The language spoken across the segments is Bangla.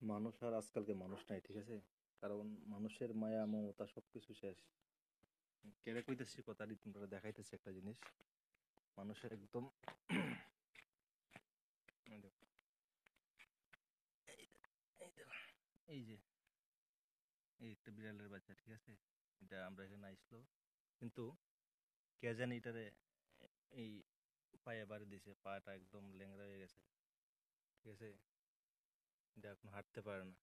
মানুষ আর আজকালকে মানুষ নাই, ঠিক আছে? কারণ মানুষের মায়া মমতা সবকিছু শেষ। কেড়ে কইতেছি কথাটি তোমরা দেখাইতেছি একটা জিনিস। মানুষের একদম এই দেখো, এই দেখো, এই যে এই একটা বিড়ালের বাচ্চা, ঠিক আছে? এটা আমরা এখানে আইসলো, কিন্তু কে জানি এটারে এই পায়ে বাড়ি দিছে, পাটা একদম ল্যাংড়া হয়ে গেছে, ঠিক আছে? এটা এখন হাঁটতে পারে না,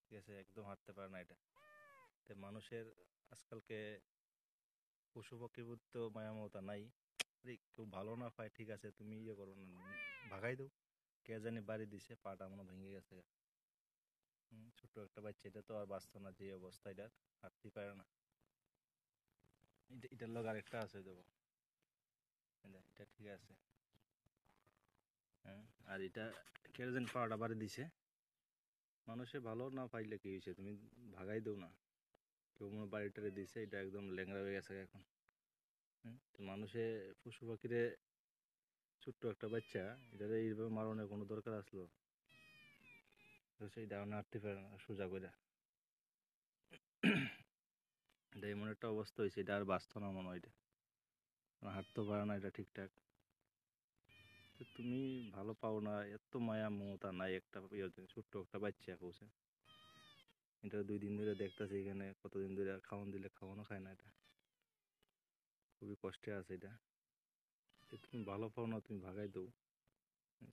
ঠিক আছে? একদম হাঁটতে পারে না এটা। তো মানুষের আজকালকে পশু পক্ষীর প্রতি তো মায়া মমতা নাই। আরে কেউ ভালো না পায়, ঠিক আছে, তুমি ইয়ে করো না, ভাগাই দাও। কে জানি বাড়ি দিছে, পাটা মনে হয় ভেঙে গেছে। ছোট্ট একটা বাচ্চা, এটা তো আর বাঁচতো না যে অবস্থা, এটা হাঁটতেই পারে না। এটার লগ আরেকটা আছে, দেবো, এটা ঠিক আছে। হ্যাঁ, আর এটা কে জানি পাটা বাড়ি দিছে। মানুষে ভালো না পাইলে কি হয়েছে, তুমি ভাগাই দাও না। কেউ মনে হয় বাড়িটারে দিছে, এটা একদম ল্যাংড়া হয়ে গেছে এখন। তো মানুষে পশু পাখিরে, ছোট্ট একটা বাচ্চা, এটারে এইভাবে মারণের কোনো দরকার আসলো? তো সেইটা হাঁটতে পারে না সোজা করে। এটা এমন একটা অবস্থা হয়েছে, এটা আর বাঁচতো না মনে হয়। এটা হাঁটতে পারে না এটা ঠিকঠাক। তো তুমি ভালো পাও না, এত মায়া মমতা নাই একটা ছোট্ট একটা বাচ্চা কৌছে। এটা 2 দিন ধরে দেখতেছি এখানে, কতদিন ধরে আর খাওয়ান দিলে খাওয়ানো খায় না এটা। খুবই কষ্টে আছে এটা। তুমি ভালো পাও না, তুমি ভাগাই দাও।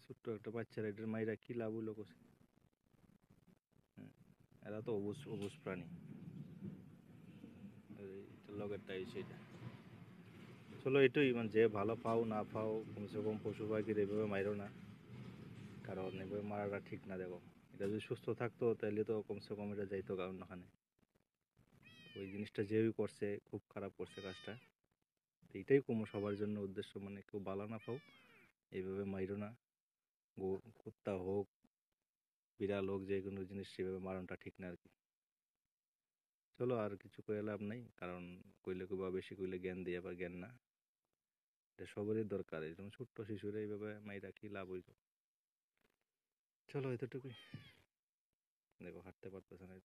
ছোট্ট একটা বাচ্চারা এটার মাইরা কি লাভ হইলো কোসে? এরা তো অবুঝ অবুঝ প্রাণী। এটার লগেরটাই সেটা। চলো, এটাই মানে, যে ভালো পাও না পাও, কমসে কম পশু পাখির এভাবে মাইরো না। কারণ এভাবে মারাটা ঠিক না। দেখো, এটা যদি সুস্থ থাকতো তাহলে তো কমসে কম এটা যাইতো কারণ ওখানে। ওই জিনিসটা যেই করছে, খুব খারাপ করছে কাজটা। তো এইটাই কমো সবার জন্য উদ্দেশ্য, মানে কেউ বালা না পাও, এইভাবে মাইরো না। কুত্তা হোক, বিড়াল হোক, যে কোনো জিনিস সেভাবে মারণটা ঠিক না আর কি। চলো, আর কিছু কয়ে লাভ নাই, কারণ কইলে কইবা বেশি কইলে জ্ঞান দিয়ে, আবার জ্ঞান না। এটা সবারই দরকার, এরকম ছোট্ট শিশুরা এইভাবে মাইরা কি লাভ হইতো? চলো, এতটুকুই। দেখো হাঁটতে পারতেছে না।